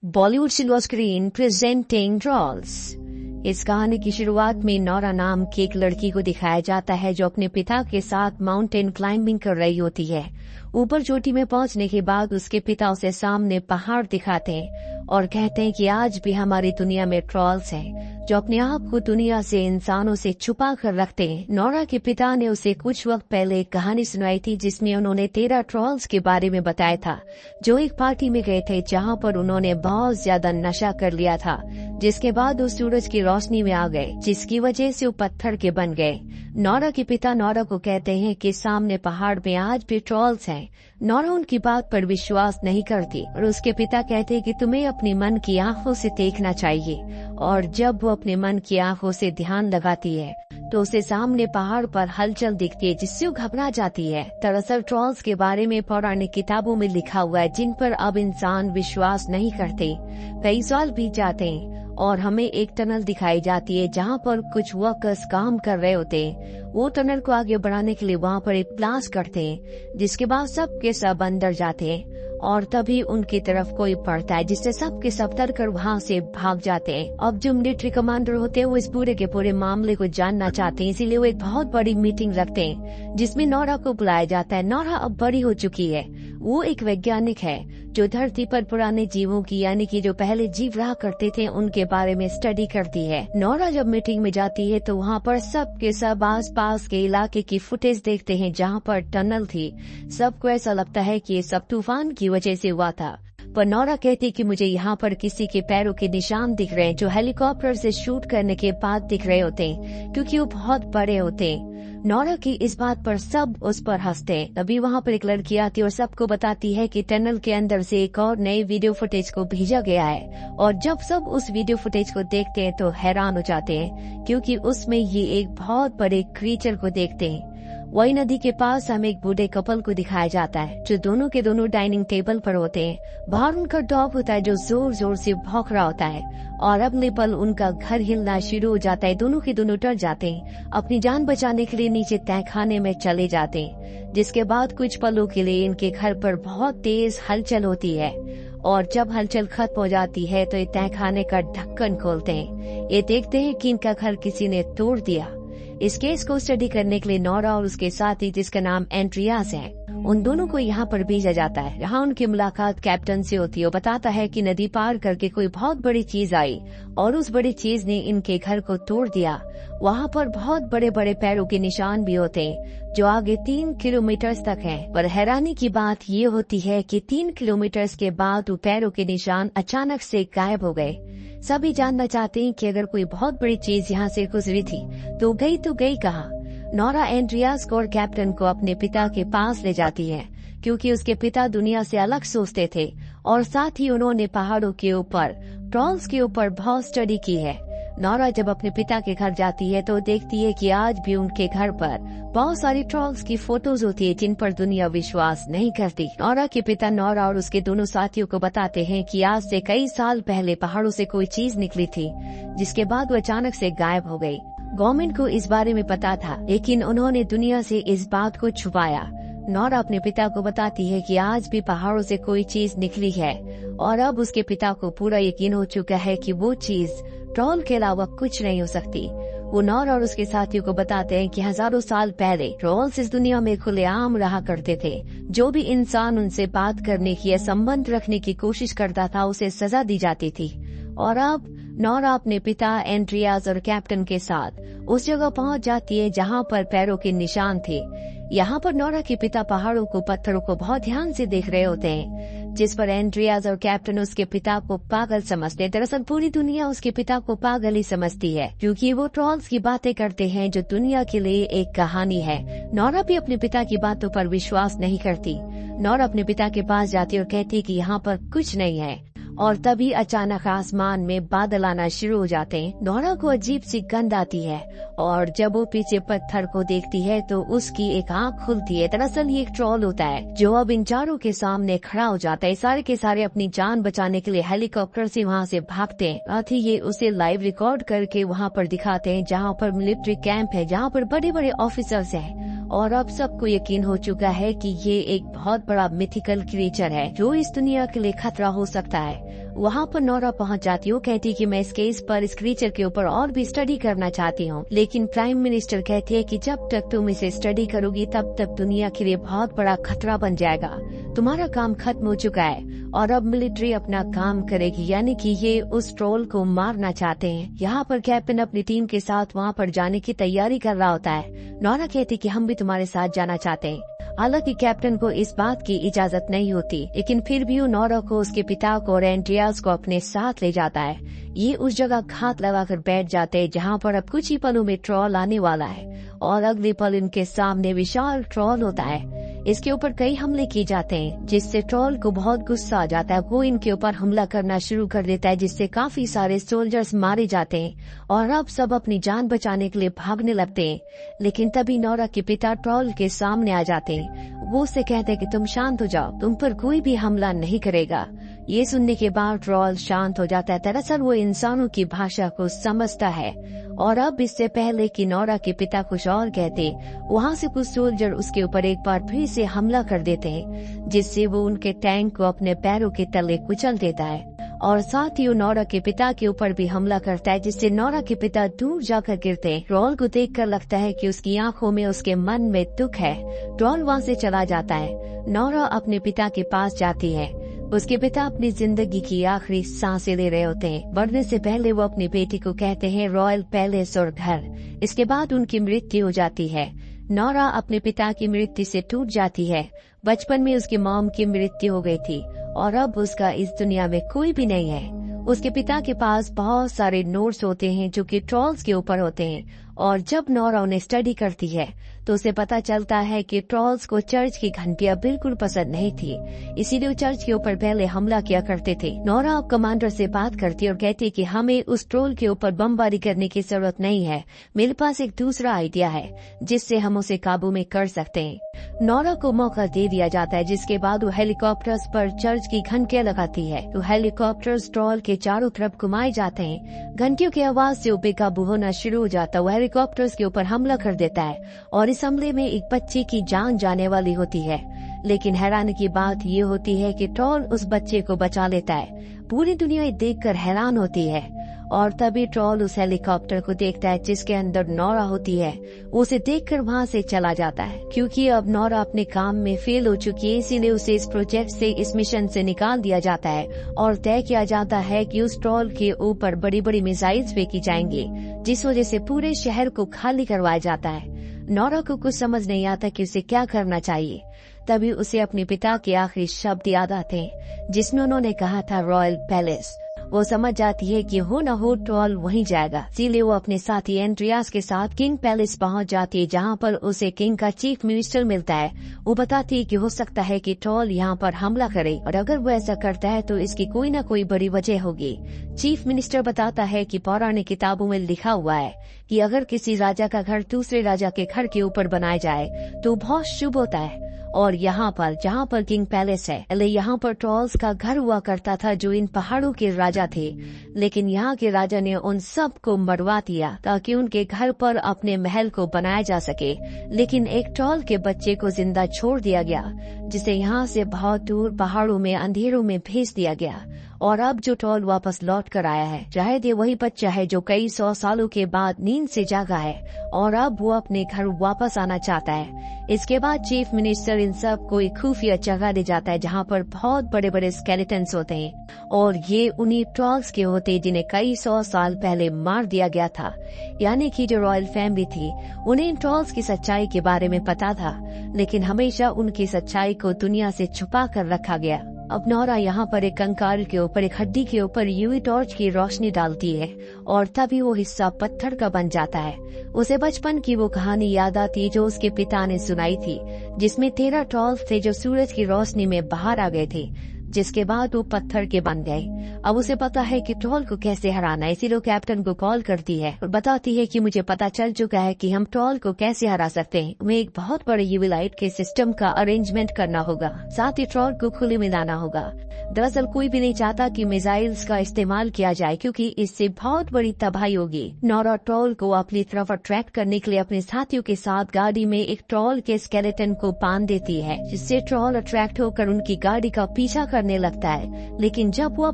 Bollywood silver screen presenting trolls. इस कहानी की शुरुआत में नौरा नाम की एक लड़की को दिखाया जाता है जो अपने पिता के साथ माउंटेन क्लाइंबिंग कर रही होती है। ऊपर चोटी में पहुंचने के बाद उसके पिता उसे सामने पहाड़ दिखाते हैं और कहते हैं कि आज भी हमारी दुनिया में ट्रॉल्स हैं जो अपने आप को दुनिया से इंसानों से छुपा कर रखते हैं। नौरा के पिता ने उसे कुछ वक्त पहले एक कहानी सुनाई थी जिसमें उन्होंने 13 ट्रॉल्स के बारे में बताया था जो एक पार्टी में गए थे जहां पर उन्होंने बहुत ज्यादा नशा कर लिया था, जिसके बाद वो सूरज की रोशनी में आ गए जिसकी वजह से वो पत्थर के बन गए। नौरा के पिता नौरा को कहते हैं कि सामने पहाड़ में आज भी ट्रॉल्स हैं। नौरा उनकी बात पर विश्वास नहीं करती और उसके पिता कहते हैं कि तुम्हें अपनी मन की आंखों से देखना चाहिए। और जब वो अपने मन की आंखों से ध्यान लगाती है तो उसे सामने पहाड़ पर हलचल दिखती है जिससे वो घबरा जाती है। दरअसल ट्रॉल्स के बारे में पौराणिक किताबों में लिखा हुआ है जिन पर अब इंसान विश्वास नहीं करते। कई साल बीत जाते हैं और हमें एक टनल दिखाई जाती है जहां पर कुछ वर्कर्स काम कर रहे होते हैं। वो टनल को आगे बढ़ाने के लिए वहां पर एक ब्लास्ट करते हैं जिसके बाद सब के सब अंदर जाते हैं और तभी उनकी तरफ कोई पड़ता है जिससे सब के सब डर कर वहाँ से भाग जाते हैं। अब जो मिलिट्री कमांडर होते हैं वो इस पूरे के पूरे मामले को जानना चाहते हैं, इसीलिए वो एक बहुत बड़ी मीटिंग रखते हैं जिसमें नौरा को बुलाया जाता है। नौरा अब बड़ी हो चुकी है, वो एक वैज्ञानिक है जो धरती पर पुराने जीवों की यानी कि जो पहले जीव रहा करते थे उनके बारे में स्टडी करती है। नौरा जब मीटिंग में जाती है तो वहाँ पर सब के सब आस पास के इलाके की फुटेज देखते हैं जहाँ पर टनल थी। सबको ऐसा लगता है कि ये सब तूफान की वजह से हुआ था, पर नौरा कहती कि मुझे यहाँ पर किसी के पैरों के निशान दिख रहे हैं जो हेलीकॉप्टर से शूट करने के बाद दिख रहे होते हैं क्योंकि वो बहुत बड़े होते हैं। नौरा की इस बात पर सब उस पर हंसते हैं। तभी वहाँ पर एक लड़की आती है और सबको बताती है कि टनल के अंदर से एक और नई वीडियो फुटेज को भेजा गया है। और जब सब उस वीडियो फुटेज को देखते हैं तो हैरान हो जाते हैं क्योंकि उसमें ये एक बहुत बड़े क्रीचर को देखते हैं। वही नदी के पास हमें एक बूढ़े कपल को दिखाया जाता है जो दोनों के दोनों डाइनिंग टेबल पर होते हैं। बाहर उनका डॉग होता है जो जोर जोर से भौंक रहा होता है और अगले पल उनका घर हिलना शुरू हो जाता है। दोनों के दोनों डर जाते हैं, अपनी जान बचाने के लिए नीचे तहखाने में चले जाते हैं। जिसके बाद कुछ पलों के लिए इनके घर पर बहुत तेज हलचल होती है और जब हलचल खत्म हो जाती है तो ये तहखाने का ढक्कन खोलते हैं। ये देखते हैं कि इनका घर किसी ने तोड़ दिया। इस केस को स्टडी करने के लिए नौरा और उसके साथी जिसका नाम एंड्रियास है उन दोनों को यहाँ पर भेजा जाता है। यहाँ उनकी मुलाकात कैप्टन से होती है। वो बताता है कि नदी पार करके कोई बहुत बड़ी चीज आई और उस बड़ी चीज ने इनके घर को तोड़ दिया। वहाँ पर बहुत बड़े बड़े पैरों के निशान भी होते हैं जो आगे 3 किलोमीटर तक हैं। पर हैरानी की बात ये होती है कि 3 किलोमीटर के बाद वो पैरों के निशान अचानक से गायब हो गए। सभी जानना चाहते हैं कि अगर कोई बहुत बड़ी चीज यहाँ से गुजरी थी तो गई कहाँ। नौरा एंड्रियास को और कैप्टन को अपने पिता के पास ले जाती है क्योंकि उसके पिता दुनिया से अलग सोचते थे और साथ ही उन्होंने पहाड़ों के ऊपर ट्रॉल्स के ऊपर बहुत स्टडी की है। नौरा जब अपने पिता के घर जाती है तो देखती है कि आज भी उनके घर पर बहुत सारी ट्रॉल्स की फोटोज होती है जिन पर दुनिया विश्वास नहीं करती। नौरा के पिता नौरा और उसके दोनों साथियों को बताते हैं कि आज से कई साल पहले पहाड़ों से कोई चीज निकली थी जिसके बाद वो अचानक से गायब हो गई। गवर्नमेंट को इस बारे में पता था लेकिन उन्होंने दुनिया से इस बात को छुपाया। नौरा अपने पिता को बताती है कि आज भी पहाड़ों से कोई चीज निकली है और अब उसके पिता को पूरा यकीन हो चुका है कि वो चीज ट्रॉल के अलावा कुछ नहीं हो सकती। वो नौरा और उसके साथियों को बताते हैं कि हजारों साल पहले ट्रॉल्स इस दुनिया में खुलेआम रहा करते थे। जो भी इंसान उनसे बात करने की या संबंध रखने की कोशिश करता था उसे सजा दी जाती थी। और अब नौरा अपने पिता एंड्रियास और कैप्टन के साथ उस जगह पहुंच जाती है जहां पर पैरों के निशान थे। यहाँ पर नौरा के पिता पहाड़ों को पत्थरों को बहुत ध्यान से देख रहे होते हैं जिस पर एंड्रियास और कैप्टन उसके पिता को पागल समझते हैं। दरअसल पूरी दुनिया उसके पिता को पागल ही समझती है क्योंकि वो ट्रॉल्स की बातें करते हैं जो दुनिया के लिए एक कहानी है। नौरा भी अपने पिता की बातों पर विश्वास नहीं करती। नौरा अपने पिता के पास जाती और कहती है कि यहाँ पर कुछ नहीं है और तभी अचानक आसमान में बादल आना शुरू हो जाते हैं। नौरा को अजीब सी गंध आती है और जब वो पीछे पत्थर को देखती है तो उसकी एक आंख खुलती है। दरअसल ये एक ट्रॉल होता है जो अब इन चारों के सामने खड़ा हो जाता है। सारे के सारे अपनी जान बचाने के लिए हेलीकॉप्टर से वहाँ से भागते हैं। साथ ही ये उसे लाइव रिकॉर्ड करके वहाँ पर दिखाते हैं जहाँ पर मिलिट्री कैंप है जहाँ पर बड़े बड़े ऑफिसर्स हैं। और अब सबको यकीन हो चुका है कि ये एक बहुत बड़ा मिथिकल क्रिएचर है जो इस दुनिया के लिए खतरा हो सकता है। वहाँ पर नोरा पहुँच जाती है। वो कहती कि मैं इस केस पर, इस क्रीचर के ऊपर और भी स्टडी करना चाहती हूँ, लेकिन प्राइम मिनिस्टर कहती है कि जब तक तुम इसे स्टडी करोगी तब तक दुनिया के लिए बहुत बड़ा खतरा बन जाएगा। तुम्हारा काम खत्म हो चुका है और अब मिलिट्री अपना काम करेगी, यानी कि ये उस ट्रोल को मारना चाहते हैं। यहाँ पर कैप्टन अपनी टीम के साथ वहाँ पर जाने की तैयारी कर रहा होता है। नोरा कहती कि हम भी तुम्हारे साथ जाना चाहते हैं। हालांकि कैप्टन को इस बात की इजाजत नहीं होती, लेकिन फिर भी वो नोरा को, उसके पिता को और एंड्रियास को अपने साथ ले जाता है। ये उस जगह घात लगाकर बैठ जाते हैं जहाँ पर अब कुछ ही पलों में ट्रोल आने वाला है और अगले पल इनके सामने विशाल ट्रोल होता है। इसके ऊपर कई हमले किए जाते हैं, जिससे ट्रोल को बहुत गुस्सा आ जाता है। वो इनके ऊपर हमला करना शुरू कर देता है, जिससे काफी सारे सोल्जर्स मारे जाते हैं और अब सब अपनी जान बचाने के लिए भागने लगते हैं। लेकिन तभी नोरा के पिता ट्रोल के सामने आ जाते हैं। वो उससे कहते हैं कि तुम शांत हो जाओ, तुम पर कोई भी हमला नहीं करेगा। ये सुनने के बाद ट्रोल शांत हो जाता है। दरअसल वो इंसानों की भाषा को समझता है और अब इससे पहले कि नोरा के पिता कुछ और कहते, वहाँ से कुछ सोल्जर उसके ऊपर एक बार फिर से हमला कर देते हैं, जिससे वो उनके टैंक को अपने पैरों के तले कुचल देता है और साथ ही वो नोरा के पिता के ऊपर भी हमला करता है, जिससे नोरा के पिता दूर जाकर गिरते हैं। ट्रोल को देखकर लगता है कि उसकी आंखों में, उसके मन में दुख है। ट्रोल वहाँ से चला जाता है। नोरा अपने पिता के पास जाती है। उसके पिता अपनी जिंदगी की आखिरी सांसें ले रहे होते हैं। मरने से पहले वो अपनी बेटी को कहते हैं रॉयल पैलेस और घर। इसके बाद उनकी मृत्यु हो जाती है। नोरा अपने पिता की मृत्यु से टूट जाती है। बचपन में उसकी मॉम की मृत्यु हो गई थी और अब उसका इस दुनिया में कोई भी नहीं है। उसके पिता के पास बहुत सारे नोट्स होते हैं जो कि ट्रोल्स के ऊपर होते हैं और जब नोरा उन्हें स्टडी करती है तो उसे पता चलता है कि ट्रोल्स को चर्च की घंटियां बिल्कुल पसंद नहीं थी, इसीलिए वो चर्च के ऊपर पहले हमला किया करते थे। नोरा अब कमांडर से बात करती है और कहती है कि हमें उस ट्रोल के ऊपर बमबारी करने की जरूरत नहीं है, मेरे पास एक दूसरा आइडिया है जिससे हम उसे काबू में कर सकते हैं। नोरा को मौका दे दिया जाता है, जिसके बाद वो हेलीकॉप्टर्स पर चर्च की घंटियां लगाती है। तो हेलीकॉप्टर्स ट्रोल के चारों तरफ घुमाए जाते हैं। घंटियों की आवाज से वो बेकाबू होना शुरू हो जाता है। वो हेलीकॉप्टर्स के ऊपर हमला कर देता है और इस हमले में एक बच्चे की जान जाने वाली होती है। लेकिन हैरानी की बात ये होती है कि ट्रोल उस बच्चे को बचा लेता है। पूरी दुनिया ये देखकर हैरान होती है और तभी ट्रोल उस हेलीकॉप्टर को देखता है जिसके अंदर नोरा होती है। उसे देखकर वहाँ से चला जाता है। क्योंकि अब नोरा अपने काम में फेल हो चुकी है, इसीलिए उसे इस प्रोजेक्ट से, इस मिशन से निकाल दिया जाता है और तय किया जाता है कि उस ट्रोल के ऊपर बड़ी बड़ी मिसाइल्स फेंकी जाएंगी, जिस वजह से पूरे शहर को खाली करवाया जाता है। नोरा को कुछ समझ नहीं आता कि उसे क्या करना चाहिए। तभी उसे अपने पिता के आखिरी शब्द याद आते हैं जिसमें उन्होंने कहा था रॉयल पैलेस। वो समझ जाती है कि हो न हो ट्रोल वहीं जाएगा, इसीलिए वो अपने साथी एंड्रियास के साथ किंग पैलेस पहुंच जाती है, जहां पर उसे किंग का चीफ मिनिस्टर मिलता है। वो बताती है कि हो सकता है कि ट्रोल यहां पर हमला करे और अगर वो ऐसा करता है तो इसकी कोई न कोई बड़ी वजह होगी। चीफ मिनिस्टर बताता है कि पौराणिक किताबों में लिखा हुआ है कि अगर किसी राजा का घर दूसरे राजा के घर के ऊपर बनाया जाए तो बहुत शुभ होता है। और यहाँ पर जहाँ पर किंग पैलेस है, यहाँ पर ट्रोल्स का घर हुआ करता था जो इन पहाड़ों के राजा थे। लेकिन यहाँ के राजा ने उन सब को मरवा दिया ताकि उनके घर पर अपने महल को बनाया जा सके। लेकिन एक ट्रोल के बच्चे को जिंदा छोड़ दिया गया, जिसे यहाँ से बहुत दूर पहाड़ों में अंधेरों में भेज दिया गया। और अब जो ट्रोल वापस लौट कर आया है, शायद ये वही बच्चा है जो कई 100 सालों के बाद नींद से जागा है और अब वो अपने घर वापस आना चाहता है। इसके बाद चीफ मिनिस्टर इन सब को एक खुफिया जगह ले जाता है जहाँ पर बहुत बड़े बड़े स्केलेटन्स होते हैं और ये उन्हीं ट्रोल्स के होते हैं जिन्हें कई 100 साल पहले मार दिया गया था। यानी कि जो रॉयल फैमिली थी उन्हें इन ट्रोल्स की सच्चाई के बारे में पता था, लेकिन हमेशा उनकी सच्चाई को दुनिया से छुपा कर रखा गया। अब नोरा यहाँ पर एक कंकाल के ऊपर, एक हड्डी के ऊपर यूवी टॉर्च की रोशनी डालती है और तभी वो हिस्सा पत्थर का बन जाता है। उसे बचपन की वो कहानी याद आती जो उसके पिता ने सुनाई थी, जिसमें 13 ट्रोल्स थे जो सूरज की रोशनी में बाहर आ गए थे, जिसके बाद वो पत्थर के बन गए। अब उसे पता है कि ट्रोल को कैसे हराना है, इसीलिए कैप्टन को कॉल करती है और बताती है कि मुझे पता चल चुका है कि हम ट्रोल को कैसे हरा सकते हैं। हमें एक बहुत बड़े यूवी लाइट के सिस्टम का अरेंजमेंट करना होगा, साथ ही ट्रोल को खुले में लाना होगा। दरअसल कोई भी नहीं चाहता कि मिसाइल्स का इस्तेमाल किया जाए क्योंकि इससे बहुत बड़ी तबाही होगी। नोरा ट्रोल को अपनी तरफ अट्रैक्ट करने के लिए अपने साथियों के साथ गाड़ी में एक ट्रोल के स्केलेटन को बांध देती है, जिससे ट्रोल अट्रैक्ट होकर उनकी गाड़ी का पीछा करने लगता है। लेकिन जब वो